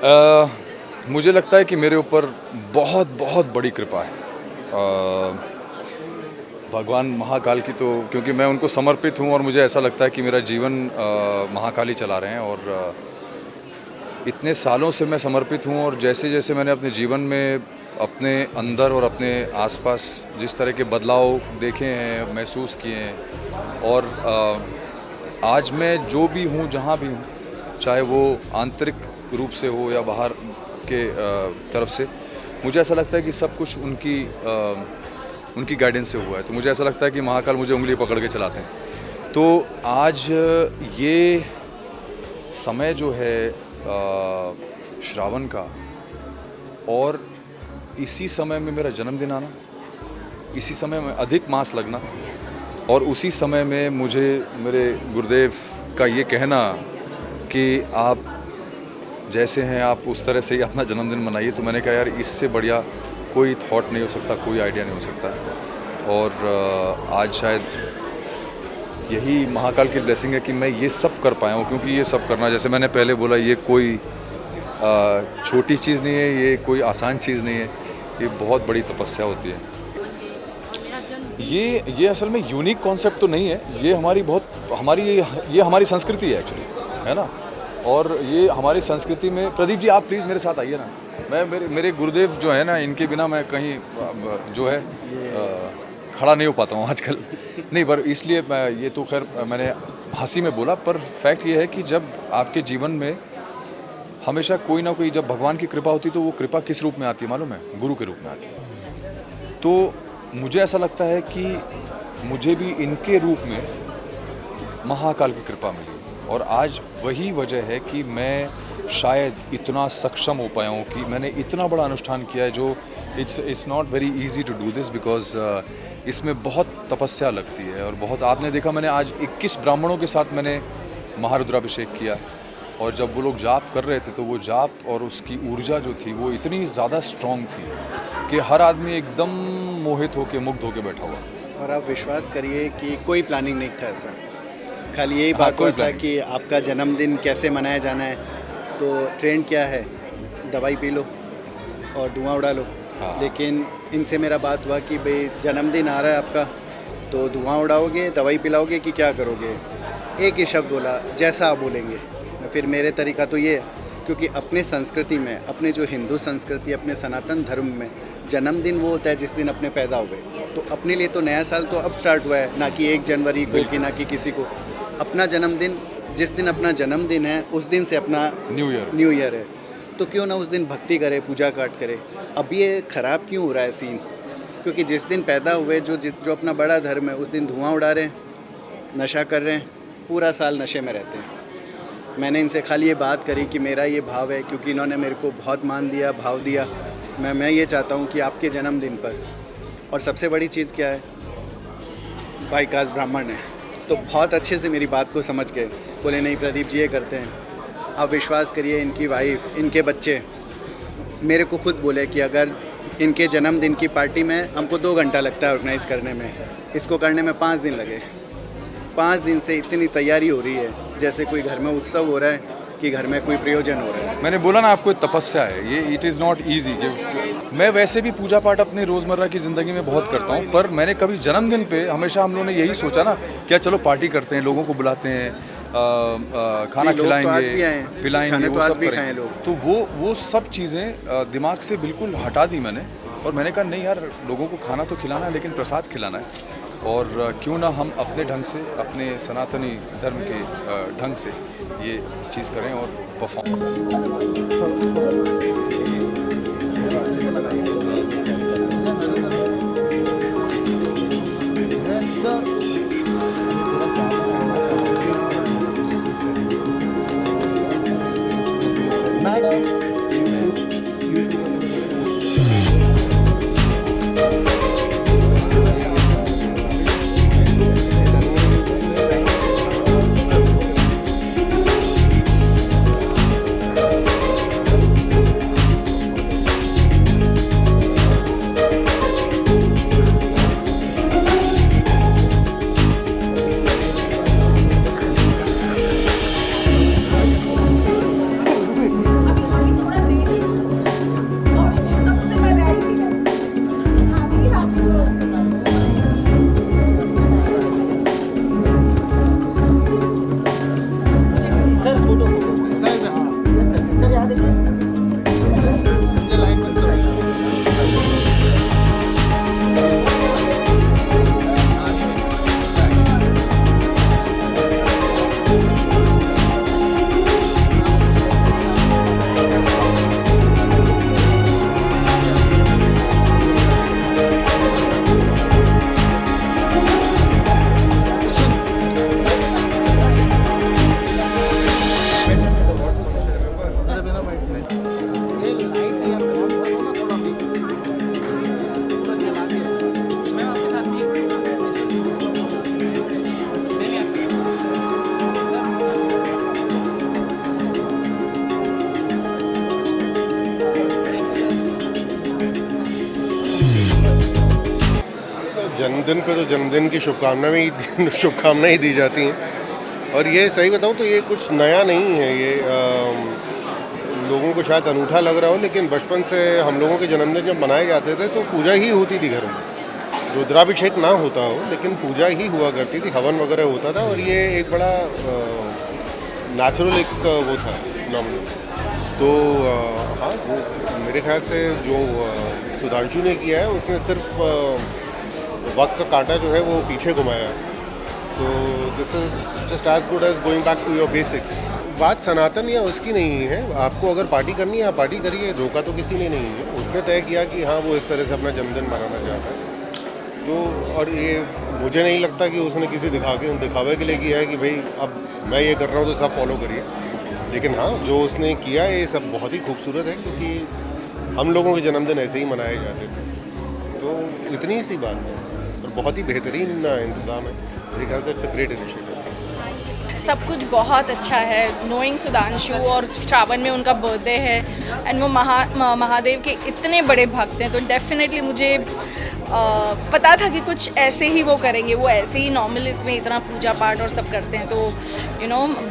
मुझे लगता है कि मेरे ऊपर बहुत बहुत बड़ी कृपा है भगवान महाकाल की। तो क्योंकि मैं उनको समर्पित हूँ और मुझे ऐसा लगता है कि मेरा जीवन महाकाल ही चला रहे हैं और इतने सालों से मैं समर्पित हूँ। और जैसे जैसे मैंने अपने जीवन में अपने अंदर और अपने आसपास जिस तरह के बदलाव देखे हैं, महसूस किए हैं, और आज मैं जो भी हूँ, जहाँ भी हूँ, चाहे वो आंतरिक रूप से हो या बाहर के तरफ से, मुझे ऐसा लगता है कि सब कुछ उनकी गाइडेंस से हुआ है। तो मुझे ऐसा लगता है कि महाकाल मुझे उंगली पकड़ के चलाते हैं। तो आज ये समय जो है श्रावण का, और इसी समय में मेरा जन्मदिन आना, इसी समय में अधिक मास लगना, और उसी समय में मुझे मेरे गुरुदेव का ये कहना कि आप जैसे हैं आप उस तरह से ही अपना जन्मदिन मनाइए। तो मैंने कहा यार, इससे बढ़िया कोई थॉट नहीं हो सकता, कोई आइडिया नहीं हो सकता। और आज शायद यही महाकाल की ब्लेसिंग है कि मैं ये सब कर पाया हूँ। क्योंकि ये सब करना, जैसे मैंने पहले बोला, ये कोई छोटी चीज़ नहीं है, ये कोई आसान चीज़ नहीं है, ये बहुत बड़ी तपस्या होती है। ये असल में यूनिक कॉन्सेप्ट तो नहीं है, ये ये हमारी संस्कृति है एक्चुअली, है ना। और ये हमारी संस्कृति में, प्रदीप जी आप प्लीज़ मेरे साथ आइए ना। मैं मेरे गुरुदेव जो है ना, इनके बिना मैं कहीं जो है खड़ा नहीं हो पाता हूँ आजकल। नहीं, पर इसलिए ये तो खैर मैंने हंसी में बोला, पर फैक्ट ये है कि जब आपके जीवन में हमेशा कोई ना कोई, जब भगवान की कृपा होती है, तो वो कृपा किस रूप में आती है मालूम है? गुरु के रूप में आती है। तो मुझे ऐसा लगता है कि मुझे भी इनके रूप में महाकाल की कृपा मिली, और आज वही वजह है कि मैं शायद इतना सक्षम हो पाया हूँ कि मैंने इतना बड़ा अनुष्ठान किया है, जो it's not very easy to do this, because इसमें बहुत तपस्या लगती है। और बहुत, आपने देखा, मैंने आज 21 ब्राह्मणों के साथ मैंने महारुद्राभिषेक किया, और जब वो लोग जाप कर रहे थे, तो वो जाप और उसकी ऊर्जा जो थी, वो इतनी ज़्यादा स्ट्रॉन्ग थी कि हर आदमी एकदम मोहित होकर, मुग्ध होकर बैठा हुआ था। और आप विश्वास करिए कि कोई प्लानिंग नहीं था ऐसा, खाली यही बात हुआ था कि आपका जन्मदिन कैसे मनाया जाना है। तो ट्रेंड क्या है, दवाई पी लो और धुआं उड़ा लो। हाँ। लेकिन इनसे मेरा बात हुआ कि भाई जन्मदिन आ रहा है आपका, तो धुआं उड़ाओगे, दवाई पिलाओगे कि क्या करोगे? एक ही शब्द बोला, जैसा आप बोलेंगे। फिर मेरे तरीका तो ये है, क्योंकि अपने संस्कृति में, अपने जो हिंदू संस्कृति, अपने सनातन धर्म में जन्मदिन वो होता है जिस दिन अपने पैदा हुए। तो अपने लिए तो नया साल तो अब स्टार्ट हुआ है, ना कि 1 जनवरी को, कि ना कि किसी को। अपना जन्मदिन, जिस दिन अपना जन्मदिन है, उस दिन से अपना न्यू ईयर है। तो क्यों ना उस दिन भक्ति करे, पूजा पाठ करे। अब ये ख़राब क्यों हो रहा है सीन? क्योंकि जिस दिन पैदा हुए, जो अपना बड़ा धर्म है, उस दिन धुआं उड़ा रहे हैं, नशा कर रहे हैं, पूरा साल नशे में रहते हैं। मैंने इनसे खाली ये बात करी कि मेरा ये भाव है, क्योंकि इन्होंने मेरे को बहुत मान दिया, भाव दिया। मैं ये चाहता हूँ कि आपके जन्मदिन पर, और सबसे बड़ी चीज़ क्या है, भाई कास्ट ब्राह्मण है, तो बहुत अच्छे से मेरी बात को समझ गए। बोले नहीं प्रदीप जी ये करते हैं। आप विश्वास करिए, इनकी वाइफ, इनके बच्चे मेरे को खुद बोले कि अगर इनके जन्मदिन की पार्टी में हमको 2 घंटा लगता है ऑर्गेनाइज़ करने में, इसको करने में 5 दिन लगे। 5 दिन से इतनी तैयारी हो रही है, जैसे कोई घर में उत्सव हो रहा है कि घर में कोई प्रयोजन हो रहा है। मैंने बोला ना आपको, तपस्या है ये, इट इज़ नॉट ईजी। मैं वैसे भी पूजा पाठ अपनी रोज़मर्रा की ज़िंदगी में बहुत करता हूँ, पर मैंने कभी जन्मदिन पे, हमेशा हम लोगों ने यही सोचा ना, क्या चलो पार्टी करते हैं, लोगों को बुलाते हैं, खाना खिलाएंगे, पिलाएंगे, वो सब करेंगे। तो वो सब चीज़ें दिमाग से बिल्कुल हटा दी मैंने, और मैंने कहा नहीं यार, लोगों को खाना तो खिलाना है, लेकिन प्रसाद खिलाना है। और क्यों ना हम अपने ढंग से, अपने सनातनी धर्म के ढंग से ये चीज़ करें और परफॉर्म। जन्मदिन पे तो जन्मदिन की शुभकामनाएं ही दी जाती हैं। और ये सही बताऊं तो ये कुछ नया नहीं है, ये लोगों को शायद अनूठा लग रहा हो, लेकिन बचपन से हम लोगों के जन्मदिन जब मनाए जाते थे तो पूजा ही होती थी घर में। रुद्राभिषेक ना होता हो लेकिन पूजा ही हुआ करती थी, हवन वगैरह होता था। और ये एक बड़ा नेचुरल एक वो था फिनोमेनन। तो हाँ, वो मेरे ख्याल से जो सुधांशु ने किया है उसने सिर्फ वक्त का कांटा जो है वो पीछे घुमाया है। So this is just as good as going back to your basics. बात सनातन या उसकी नहीं है, आपको अगर पार्टी करनी है आप पार्टी करिए, रोका तो किसी ने नहीं है। उसने तय किया कि हाँ वो इस तरह से अपना जन्मदिन मनाना चाहता है। तो और ये मुझे नहीं लगता कि उसने किसी दिखावे के लिए किया है कि भाई अब मैं ये कर रहा हूँ तो सब फॉलो करिए। लेकिन हाँ, जो उसने किया है ये सब बहुत ही खूबसूरत है, क्योंकि हम लोगों के जन्मदिन ऐसे ही मनाए जाते थे। तो इतनी सी बात है और बहुत ही बेहतरीन इंतज़ाम है मेरे ख्याल से। It's a great initiative. सब कुछ बहुत अच्छा है। नोइंग सुधांशु और श्रावण में उनका बर्थडे है एंड वो महादेव के इतने बड़े भक्त हैं, तो डेफिनेटली मुझे पता था कि कुछ ऐसे ही वो करेंगे। वो ऐसे ही नॉर्मल इसमें इतना पूजा पाठ और सब करते हैं, तो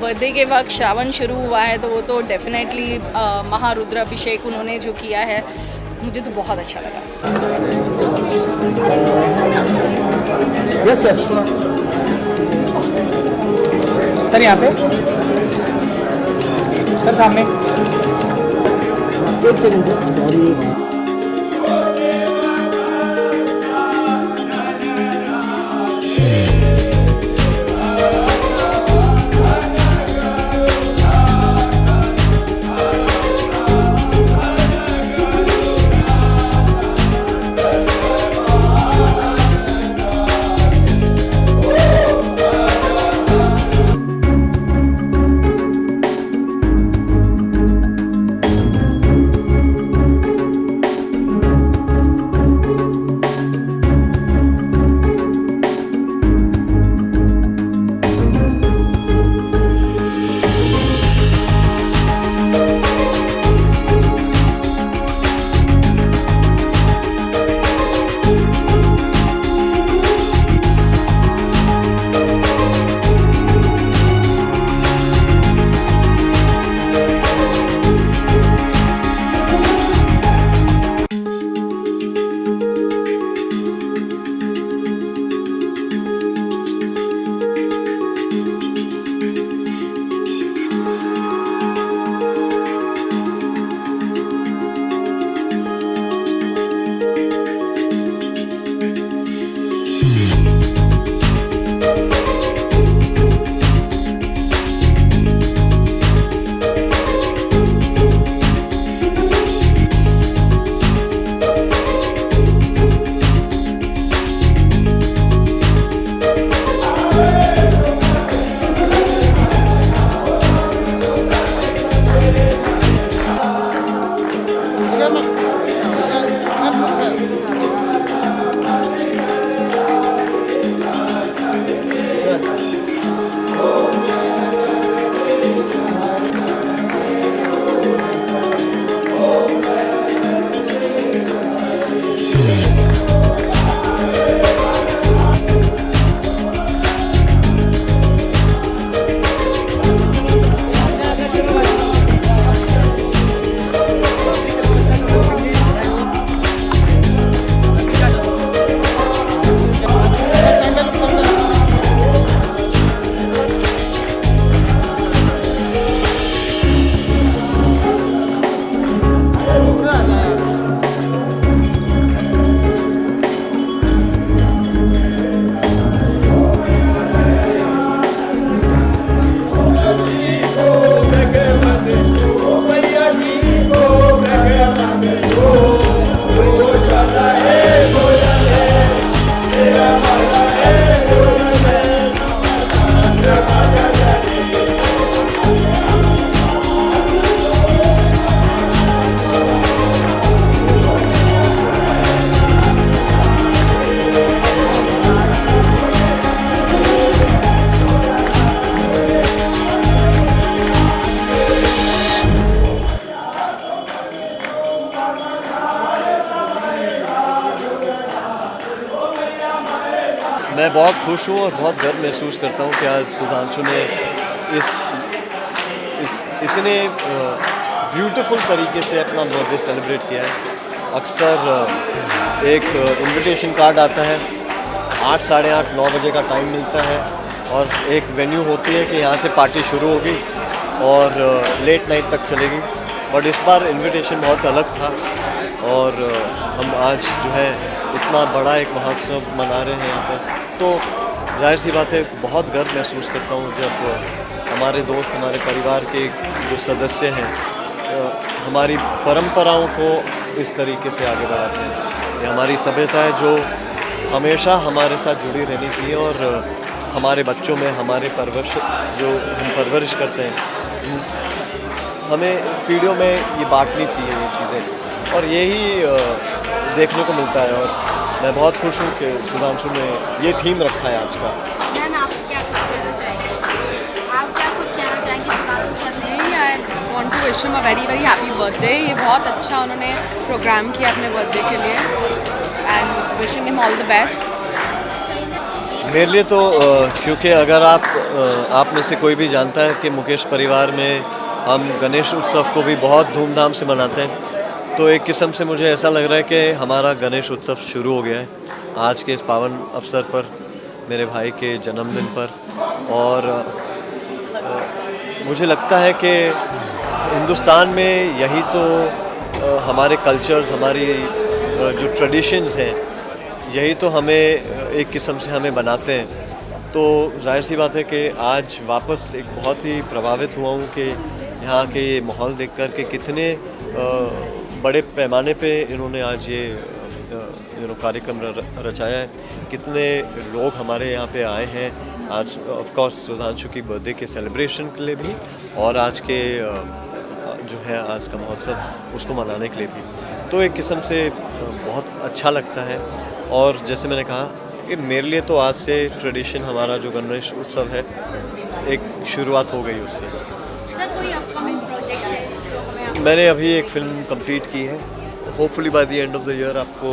बर्थडे के वक्त श्रावण शुरू हुआ है तो वो तो डेफिनेटली महारुद्राभिषेक उन्होंने जो किया है मुझे तो बहुत अच्छा लगा। Yes sir. सर यहाँ पे सर सामने एक सेकंड सर, सॉरी। मैं बहुत खुश हूँ और बहुत गर्व महसूस करता हूँ कि आज सुधांशु ने इस इतने ब्यूटीफुल तरीके से अपना बर्थडे सेलिब्रेट किया है। अक्सर एक इनविटेशन कार्ड आता है, 8, साढ़े 8, 9 बजे का टाइम मिलता है और एक वेन्यू होती है कि यहाँ से पार्टी शुरू होगी और लेट नाइट तक चलेगी। बट इस बार इनविटेशन बहुत अलग था और हम आज जो है इतना बड़ा एक महोत्सव मना रहे हैं यहाँ पर, तो जाहिर सी बात है बहुत गर्व महसूस करता हूँ जब हमारे दोस्त, हमारे परिवार के जो सदस्य हैं हमारी परंपराओं को इस तरीके से आगे बढ़ाते हैं। ये हमारी सभ्यता है जो हमेशा हमारे साथ जुड़ी रहनी चाहिए और हमारे बच्चों में हमारे जो हम परवरिश करते हैं हमें पीढ़ियों में ये बांटनी चाहिए ये चीज़ें, और यही देखने को मिलता है। और मैं बहुत खुश हूँ कि सुधांशु ने ये थीम रखा है आज का। I want to wish him a very very happy birthday. ये बहुत अच्छा उन्होंने प्रोग्राम किया अपने बर्थडे के लिए and wishing him all the best. मेरे लिए तो क्योंकि अगर आप में से कोई भी जानता है कि मुकेश परिवार में हम गणेश उत्सव को भी बहुत धूमधाम से मनाते हैं, तो एक किस्म से मुझे ऐसा लग रहा है कि हमारा गणेश उत्सव शुरू हो गया है आज के इस पावन अवसर पर, मेरे भाई के जन्मदिन पर। और मुझे लगता है कि हिंदुस्तान में यही तो हमारे कल्चर्स, हमारी जो ट्रेडिशंस हैं, यही तो हमें एक किस्म से हमें बनाते हैं। तो जाहिर सी बात है कि आज वापस एक बहुत ही प्रभावित हुआ हूँ कि यहाँ के ये माहौल देखकर के कितने बड़े पैमाने पे इन्होंने आज ये कार्यक्रम रचाया है, कितने लोग हमारे यहाँ पे आए हैं आज ऑफ कोर्स सुधांशु की बर्थडे के सेलिब्रेशन के लिए भी और आज के जो है आज का महोत्सव उसको मनाने के लिए भी। तो एक किस्म से बहुत अच्छा लगता है। और जैसे मैंने कहा कि मेरे लिए तो आज से ट्रेडिशन हमारा जो गणेश उत्सव है एक शुरुआत हो गई उसकी। सर कोई अपकमिंग प्रोजेक्ट है जो हमें मैंने अभी एक फ़िल्म कंप्लीट की है, hopefully by the end of the year आपको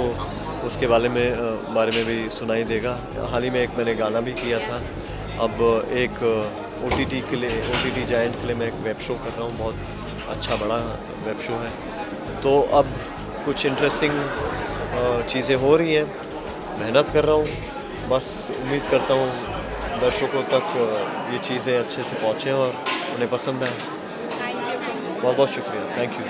उसके बारे में भी सुनाई देगा। हाल ही में एक मैंने गाना भी किया था। अब एक OTT जायंट के लिए मैं एक वेब शो कर रहा हूँ, बहुत अच्छा बड़ा वेब शो है। तो अब कुछ इंटरेस्टिंग चीज़ें हो रही हैं, मेहनत कर रहा हूँ, बस उम्मीद करता हूँ दर्शकों तक ये चीज़ें अच्छे से पहुँचें और उन्हें पसंद आए। बहुत बहुत शुक्रिया, थैंक यू।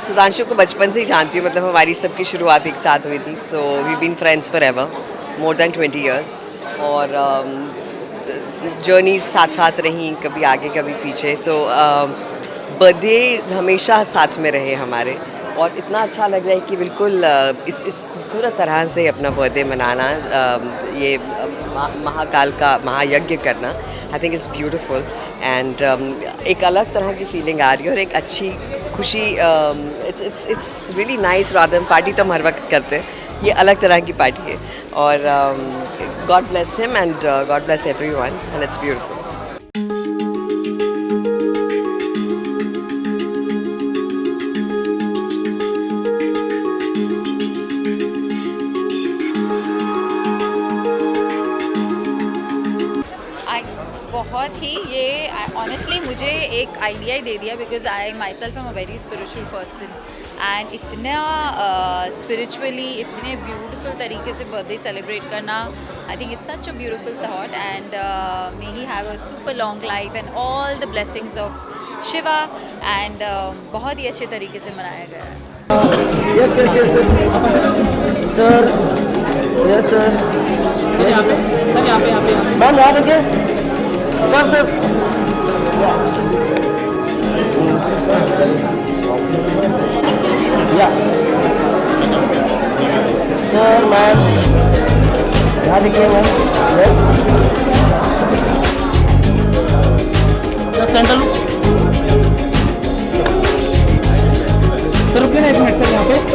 सुधांशु को बचपन से ही जानती हूँ, मतलब हमारी सबकी शुरुआत एक साथ हुई थी। So we been friends forever, more than 20 years। और जर्नीज साथ साथ रहीं, कभी आगे कभी पीछे। तो बर्थडे हमेशा साथ में रहे हमारे, और इतना अच्छा लग रहा है कि बिल्कुल इस खूबसूरत तरह से अपना बर्थडे मनाना, ये महाकाल का महायज्ञ करना, I think is beautiful. And एक अलग तरह की फीलिंग आ रही है और एक अच्छी खुशी। It's really nice. Rather party तो हम हर वक्त करते हैं, ये अलग तरह की पार्टी है। और God bless him and God bless everyone and it's beautiful. बहुत ही ये ऑनेस्टली मुझे एक आइडिया ही दे दिया, because I my self am a very spiritual person and इतना स्पिरिचुअली इतने ब्यूटिफुल तरीके से बर्थडे सेलिब्रेट करना, I think it's such a beautiful thought and may he have a super long life and all the blessings of Shiva and बहुत ही अच्छे तरीके से मनाया गया है। Yes yes yes yes sir, yes sir, sir यहाँ पे मैम यहाँ देखिए सर सर। या सर मैम यहाँ देखिए मैम। यस सेंटर रुकिए ना एक मिनट सर यहाँ पे।